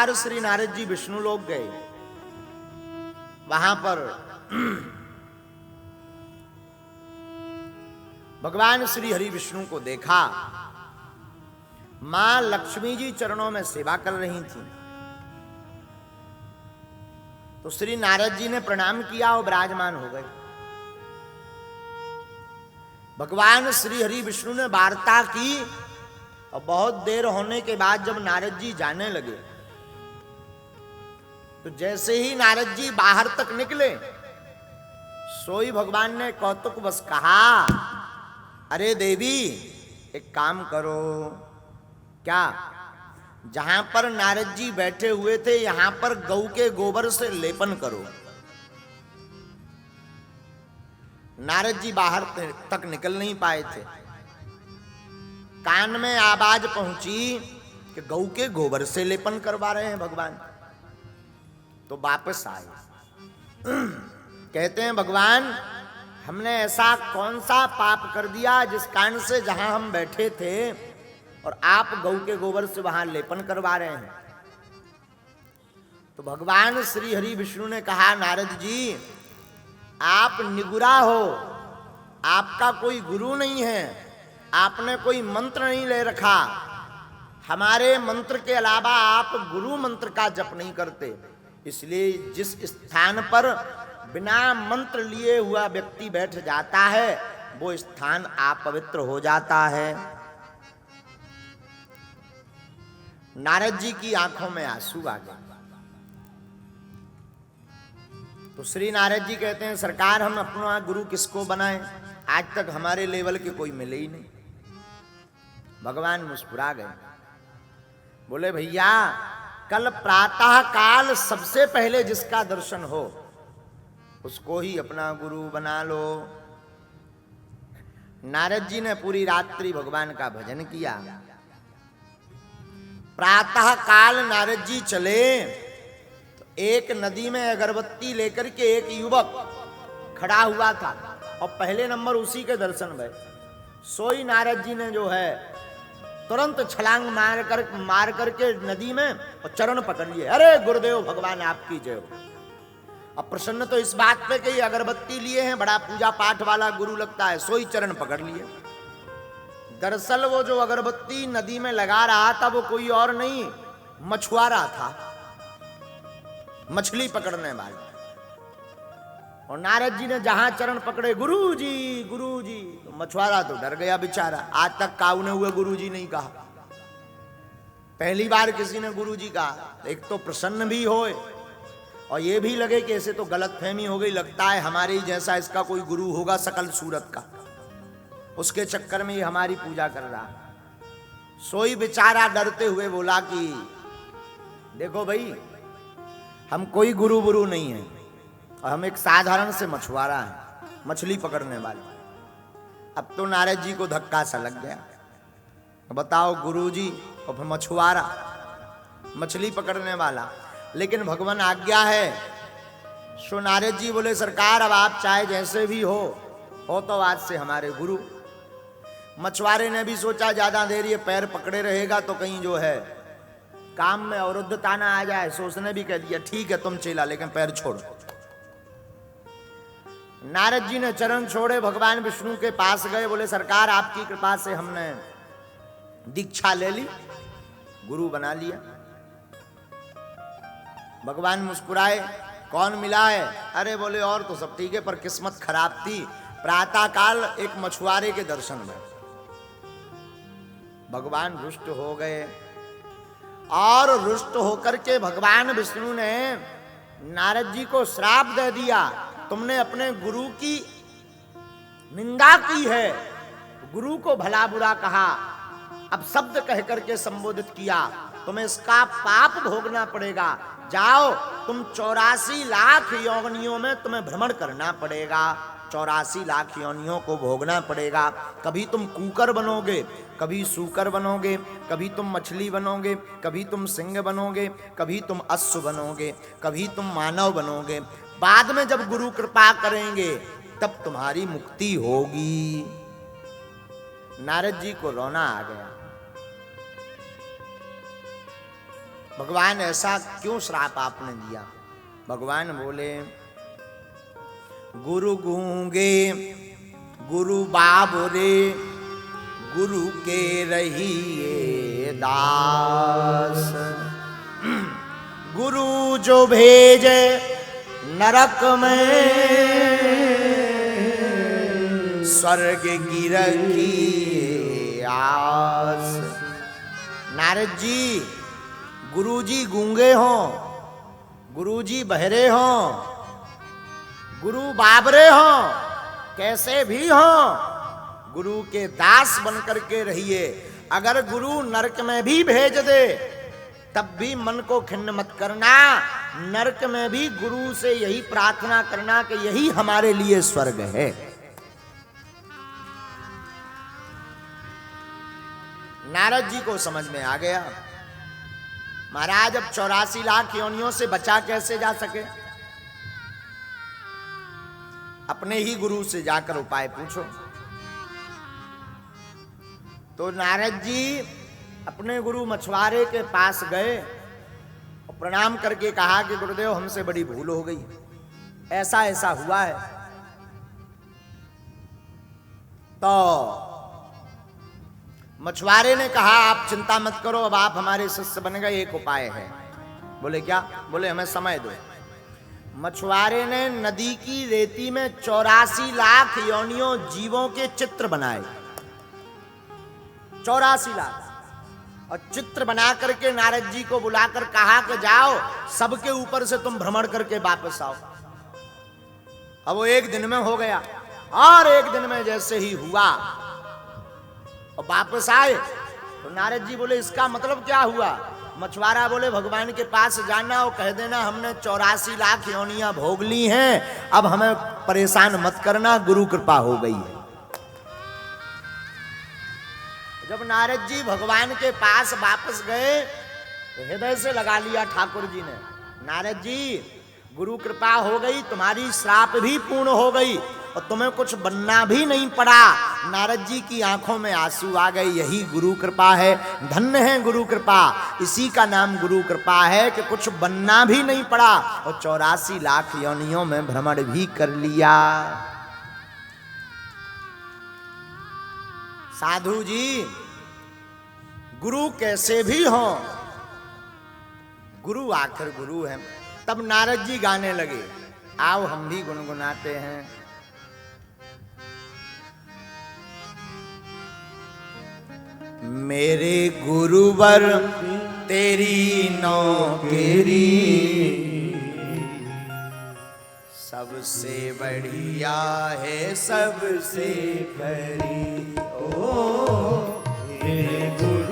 बार श्री नारद जी विष्णु लोक गए। वहां पर भगवान श्री हरि विष्णु को देखा। मां लक्ष्मी जी चरणों में सेवा कर रही थी। तो श्री नारद जी ने प्रणाम किया और विराजमान हो गए। भगवान श्री हरि विष्णु ने वार्ता की और बहुत देर होने के बाद जब नारद जी जाने लगे तो जैसे ही नारद जी बाहर तक निकले, सोई भगवान ने कौतुक बस कहा, अरे देवी एक काम करो। क्या? जहां पर नारद जी बैठे हुए थे यहां पर गऊ के गोबर से लेपन करो। नारद जी बाहर तक निकल नहीं पाए थे। कान में आवाज पहुंची कि गऊ के गोबर से लेपन करवा रहे हैं भगवान। तो वापस आए। कहते हैं भगवान हमने ऐसा कौन सा पाप कर दिया जिस कारण से जहां हम बैठे थे और आप गऊ के गोबर से वहां लेपन करवा रहे हैं। तो भगवान श्री हरि विष्णु ने कहा, नारद जी आप निगुरा हो, आपका कोई गुरु नहीं है, आपने कोई मंत्र नहीं ले रखा। हमारे मंत्र के अलावा आप गुरु मंत्र का जप नहीं करते, इसलिए जिस स्थान पर बिना मंत्र लिए हुआ व्यक्ति बैठ जाता है वो स्थान अपवित्र हो जाता है। नारद जी की आंखों में आंसू आ गए। तो श्री नारद जी कहते हैं, सरकार हम अपना गुरु किसको बनाएं? आज तक हमारे लेवल के कोई मिले ही नहीं। भगवान मुस्कुरा गए, बोले भैया कल प्रातः काल सबसे पहले जिसका दर्शन हो उसको ही अपना गुरु बना लो। नारद जी ने पूरी रात्रि भगवान का भजन किया। प्रातः काल नारद जी चले तो एक नदी में अगरबत्ती लेकर के एक युवक खड़ा हुआ था और पहले नंबर उसी के दर्शन भय। सोई नारद जी ने जो है तुरंत छलांग मार करके नदी में और चरण पकड़ लिए। अरे गुरुदेव भगवान आपकी जय हो। अब प्रसन्न तो इस बात पे कि अगरबत्ती लिए हैं, बड़ा पूजा पाठ वाला गुरु लगता है, सोई चरण पकड़ लिए। दरअसल वो जो अगरबत्ती नदी में लगा रहा था वो कोई और नहीं, मछुआरा था, मछली पकड़ने वाला। और नारद जी ने जहां चरण पकड़े, गुरुजी गुरुजी, तो मछुआरा तो डर गया बेचारा। आज तक काऊ ने हुए गुरुजी नहीं कहा, पहली बार किसी ने गुरुजी कहा। एक तो प्रसन्न भी होए और ये भी लगे कि ऐसे तो गलतफहमी हो गई, लगता है हमारे जैसा इसका कोई गुरु होगा सकल सूरत का, उसके चक्कर में ये हमारी पूजा कर रहा। सोई बेचारा डरते हुए बोला कि देखो भाई हम कोई गुरु बुरु नहीं है और हम एक साधारण से मछुआरा हैं, मछली पकड़ने वाले। अब तो नारद जी को धक्का सा लग गया, बताओ गुरुजी और फिर मछुआरा, मछली पकड़ने वाला। लेकिन भगवान आज्ञा है। सो नारद जी बोले, सरकार अब आप चाहे जैसे भी हो तो आज से हमारे गुरु। मछुआरे ने भी सोचा ज्यादा देर ये पैर पकड़े रहेगा तो कहीं जो है काम में अवरुद्धता ना आ जाए, सो उसने भी कह दिया ठीक है तुम चला, लेकिन पैर छोड़ो। नारद जी ने चरण छोड़े, भगवान विष्णु के पास गए, बोले सरकार आपकी कृपा से हमने दीक्षा ले ली, गुरु बना लिया। भगवान मुस्कुराए, कौन मिला है? अरे बोले और तो सब ठीक है पर किस्मत खराब थी, प्रातः काल एक मछुआरे के दर्शन में। भगवान रुष्ट हो गए और रुष्ट होकर के भगवान विष्णु ने नारद जी को श्राप दे दिया, तुमने अपने गुरु की निंदा की है, गुरु को भला बुरा कहा, अब शब्द कह करके संबोधित किया, तुम्हें इसका पाप भोगना पड़ेगा। जाओ तुम 84 लाख योनियों में तुम्हें भ्रमण करना पड़ेगा, 84 लाख योनियों को भोगना पड़ेगा। कभी तुम कूकर बनोगे, कभी सूकर बनोगे, कभी तुम मछली बनोगे, कभी तुम सिंह बनोगे, कभी तुम अश्व बनोगे, कभी तुम मानव बनोगे। बाद में जब गुरु कृपा करेंगे तब तुम्हारी मुक्ति होगी। नारद जी को रोना आ गया। भगवान ऐसा क्यों श्राप आपने दिया? भगवान बोले, गुरु गूंगे गुरु बाबरे, गुरु के रहिए दास। गुरु जो भेजे नरक में, स्वर्ग की रखिए आस। नारद जी, गुरुजी गूंगे हों, गुरुजी बहरे हों, गुरु बाबरे हों, कैसे भी हों, गुरु के दास बनकर के रहिए। अगर गुरु नरक में भी भेज दे तब भी मन को खिन्न मत करना। नरक में भी गुरु से यही प्रार्थना करना कि यही हमारे लिए स्वर्ग है। नारद जी को समझ में आ गया, महाराज अब 84 लाख योनियों से बचा कैसे जा सके? अपने ही गुरु से जाकर उपाय पूछो। तो नारद जी अपने गुरु मछुआरे के पास गए और प्रणाम करके कहा कि गुरुदेव, हमसे बड़ी भूल हो गई, ऐसा ऐसा हुआ है। तो मछुआरे ने कहा, आप चिंता मत करो, अब आप हमारे शिष्य बन गए, एक उपाय है। बोले क्या? बोले हमें समय दो। मछुआरे ने नदी की रेती में 84 लाख योनियों जीवों के चित्र बनाए, 84 लाख, और चित्र बना करके नारद जी को बुलाकर कहा कि जाओ, सबके ऊपर से तुम भ्रमण करके वापस आओ। अब वो एक दिन में हो गया, और एक दिन में जैसे ही हुआ और वापस आए तो नारद जी बोले, इसका मतलब क्या हुआ? मछुआरा बोले, भगवान के पास जाना और कह देना हमने 84 लाख योनियां भोग ली हैं, अब हमें परेशान मत करना, गुरु कृपा हो गई है। जब नारद जी भगवान के पास वापस गए तो हृदय से लगा लिया ठाकुर जी ने, नारद जी गुरु कृपा हो गई, तुम्हारी श्राप भी पूर्ण हो गई और तुम्हें कुछ बनना भी नहीं पड़ा। नारद जी की आंखों में आंसू आ गए, यही गुरु कृपा है, धन्य है गुरु कृपा, इसी का नाम गुरु कृपा है कि कुछ बनना भी नहीं पड़ा और 84 लाख योनियों में भ्रमण भी कर लिया। साधु जी, गुरु कैसे भी हो, गुरु आखिर गुरु है। तब नारद जी गाने लगे, आओ हम भी गुनगुनाते हैं। मेरे गुरुवर तेरी नौकरी सबसे बढ़िया है, सबसे खरी। ओ मेरे गुरु